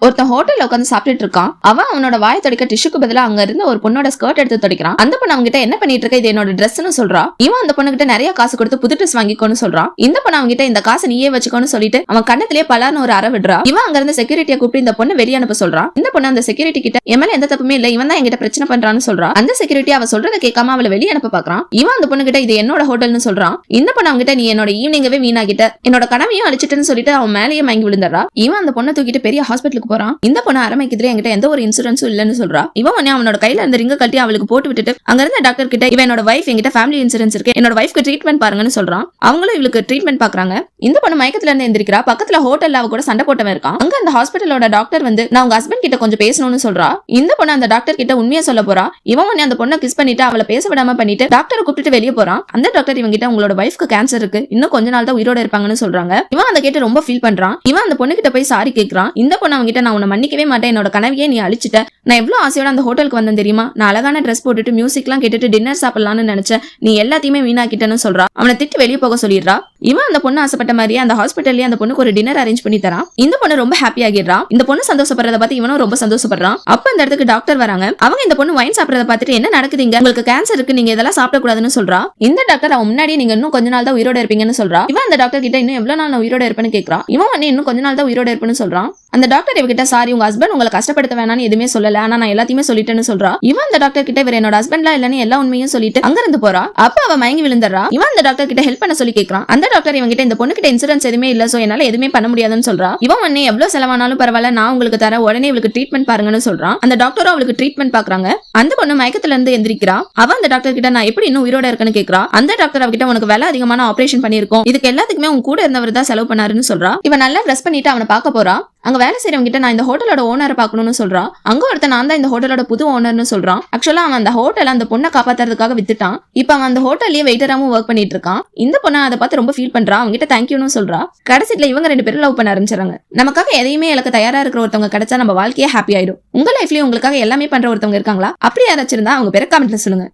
ஒருத்தன் ஹோட்டல்ல உட்காந்து சாப்பிட்டுட்டு இருக்கான். அவன் அவனோட வாயை துடைக்க டிஷ்யூக்கு பதிலா அங்க இருந்த ஒரு பொண்ணோட ஸ்கர்ட் எடுத்து துடைக்கிறான். அந்த பொண்ணு அவங்க கிட்ட என்ன பண்ணிட்டு இருக்க, இது என்னோட ட்ரெஸ்ன்னு சொல்றா. இவன் அந்த பொண்ணு கிட்ட நிறைய காசு கொடுத்து புது ட்ரெஸ் வாங்கிக்கோன்னு சொல்றான். இந்த பொண்ணு அவங்க கிட்ட இந்த காசை நீயே வச்சுக்கோன்னு சொல்லிட்டு அவன் கண்ணத்திலேயே பலான்னு ஒரு அற விடுறா. இவன் அங்க இருந்த செக்யூரிட்டியை கூப்பிட்டு இந்த பொண்ணு வெளியே அனுப்ப சொல்றான். இந்த பொண்ணு அந்த செக்யூரிட்டி கிட்ட என் மேல எந்த தப்புமே இல்ல, இவன் தான் என்கிட்ட பிரச்சனை பண்றான்னு சொல்றா. அந்த செக்யூரிட்டி அவ சொல்றதை கேட்காம அவளை வெளியே அனுப்ப பாக்குறான். இவன் அந்த பொண்ணு கிட்ட இது என்னோட ஹோட்டல்னு சொல்றான். இந்த பொண்ணு அவங்க கிட்ட நீ என்னோட ஈவினிங்கவே வீணாகிட்ட, என்னோட கனவையும் அழிச்சிட்டுன்னு சொல்லிட்டு அவன் மேலேயே மயங்கி விழுந்துறா. இவன் அந்த பொண்ணை தூக்கிட்டு பெரிய ஹாஸ்பிட்டலுக்கு போறான். இந்த பொண்ணு அரமைக்குதுல என்கிட்ட எந்த ஒரு இன்சூரன்ஸும் இல்லன்னு சொல்றா. இவன் உடனே அவனோட கையில இருந்த ரிங்க கட்டி அவளுக்கு போட்டு விட்டுட்டு அங்க இருந்த டாக்டர் கிட்ட இவன் என்னோட வைஃப், என்கிட்ட ஃபேமிலி இன்சூரன்ஸ் இருக்கு, என்னோட வைஃப்க்கு ட்ரீட்மெண்ட் பாருங்கன்னு சொல்றான். அவங்களும் இவளுக்கு ட்ரீட்மெண்ட் பாக்குறாங்க. இந்த பொண்ணு மயக்கத்துல இருந்து எந்திரிக்கிறா. பக்கத்துல ஹோட்டல்ல அவ கூட சண்டை போட்டவன் இருக்கான். அங்க அந்த ஹாஸ்பிட்டலோட டாக்டர் வந்து நான் உங்க ஹஸ்பண்ட் கிட்ட கொஞ்சம் பேசணும்னு சொல்றா. இந்த பொண்ணு அந்த டாக்டர் கிட்ட உண்மையா சொல்ல போறா. இவன் உடனே அந்த பொண்ணை கிஸ் பண்ணிட்டு அவளை பேச விடாம பண்ணிட்டு டாக்டரை கூப்பிட்டு வெளியே போறான். அந்த டாக்டர் இவங்க கிட்ட உங்களோட வைஃப்க்கு கேன்சர் இருக்கு, இன்னும் கொஞ்ச நாள் தான் உயிரோட இருப்பாங்கன்னு சொல்றாங்க. இவன் அதை கேட்டு ரொம்ப ஃபீல் பண்றான். இவன் அந்த பொண்ணு கிட்ட போய் சாரி கேட்கறான். இந்த பொண்ணு அவங்க கிட்ட நான் உன்னை மன்னிக்கவே மாட்டேன், என்னோட கனவையே நீ அழிச்சிட்ட, நான் எவ்வளவு ஆசையோட அந்த ஹோட்டலுக்கு வந்தேன் தெரியுமா, நான் அழகான ட்ரெஸ் போட்டுட்டு மியூசிக் எல்லாம் கேட்டுட்டு டின்னர் சாப்பிடலாம்னு நினைச்சேன், நீ எல்லாத்தையுமே வீணாக்கிட்டேன்னு சொல்றா. அவனை திட்டு வெளியே போக சொல்லிடுறா. இவன் அந்த பொண்ணு ஆசைப்பட்ட மாதிரியே அந்த ஹாஸ்பிட்டல்லயே அந்த பொண்ணுக்கு ஒரு டின்னர் அரேஞ்ச் பண்ணி தரான். இந்த பொண்ணு ரொம்ப ஹாப்பி ஆகிடுறா. இந்த பொண்ணு சந்தோஷப்படுறத பார்த்து இவனும் ரொம்ப சந்தோஷப்படுறான். அப்ப அந்த இடத்துக்கு டாக்டர் வராங்க. அவங்க இந்த பொண்ணு வைன் சாப்பிடறத பார்த்துட்டு என்ன நடக்குதுங்க, உங்களுக்கு கேன்சர் இருக்கு, நீங்க இதெல்லாம் சாப்பிடக்கூடாதுன்னு சொல்றா. இந்த டாக்டர் அவன் முன்னாடி நீங்க இன்னும் கொஞ்ச நாள் தான் உயிரோட இருப்பீங்கன்னு சொல்றா. இவன் அந்த டாக்டர் கிட்ட இன்னும் எவ்வளவு நாள் நான் உயிரோட இருப்பேன்னு கேட்கறான். இவன் உடனே இன்னும் கொஞ்ச நாள் தான் உயிரோட இருப்பேன்னு சொல்றான். அந்த டாக்டர் இவகிட்ட சாரி உங்க ஹஸ்பண்ட் உங்களை கஷ்டப்படுத்த வேணாம்னு எதுவுமே சொல்லல, ஆனா நான் எல்லாத்தையுமே சொல்லிட்டேன்னு சொல்றா. இவன் அந்த டாக்டர் கிட்ட இவர் என்னோட ஹஸ்பண்ட்லாம் இல்லன்னு எல்லா உண்மையும் சொல்லிட்டு அங்க இருந்து போறா. அப்ப அவ மயங்கி விழுந்துறா. இவன் அந்த டாக்டர் கிட்ட ஹெல்ப் பண்ண சொல்லி கேட்கறான். அந்த டாக்டர் இவங்க கிட்ட இந்த பொண்ணு கிட்ட இன்சூரன்ஸ் எதுவுமே இல்ல, சோ என்னால எதுவுமே பண்ண முடியாதுன்னு சொல்றா. இவன் உடனே எவ்வளவு செலவானாலும் பரவாயில்ல, நான் உங்களுக்கு தர, உடனே இவளுக்கு ட்ரீட்மெண்ட் பாருங்கன்னு சொல்றான். அந்த டாக்டரும் அவளுக்கு ட்ரீட்மெண்ட் பாக்குறாங்க. அந்த பொண்ணு மயக்கத்துல இருந்து எந்திரிக்கிறா. அவன் அந்த டாக்டர் கிட்ட நான் எப்படி இன்னும் உயிரோட இருக்கேன்னு கேட்கறா. அந்த டாக்டர் அவகிட்ட உனக்கு விலை அதிகமான ஆபரேஷன் பண்ணிருக்கோம், இதுக்கு எல்லாத்துக்குமே உங்க கூட இருந்தவர் தான் செலவு பண்ணாருன்னு சொல்றா. இவன் நல்லா ட்ரெஸ் பண்ணிட்டு அவனை பார்க்க போறா. அங்க வேலை செய்யறவங்க கிட்ட நான் இந்த ஹோட்டலோட ஓனரை பார்க்கணும்னு சொல்றா. அங்க ஒருத்தன் நான் தான் இந்த ஹோட்டலோட புது ஓனர்னு சொல்றான். ஆக்சுவலா அவன் அந்த ஹோட்டல் அந்த பொண்ணை காப்பாத்துறதுக்காக வித்துட்டான். இப்ப அவன் அந்த ஹோட்டல்லயே வெயிட்டராவும் ஒர்க் பண்ணிட்டு இருக்கான். இந்த பொண்ணை அதை பார்த்து ரொம்ப ஃபீல் பண்றா. அவங்க கிட்ட தேங்க்யூன்னு சொல்றா. கடைசியில இவங்க ரெண்டு பேரும் லவ் பண்ண ஆரம்பிச்சாங்க. நமக்காக எதையுமே இழக்க தயாரா இருக்கிற ஒருத்தவங்க கிடைச்சா நம்ம வாழ்க்கையே ஹாப்பி ஆயிடும். உங்க லைஃப்லயும் உங்களுக்காக எல்லாமே பண்ற ஒருத்தவங்க இருக்காங்களா? அப்படி யாராச்சும் இருந்தா அவங்க பேரை கமெண்ட்ல சொல்லுங்க.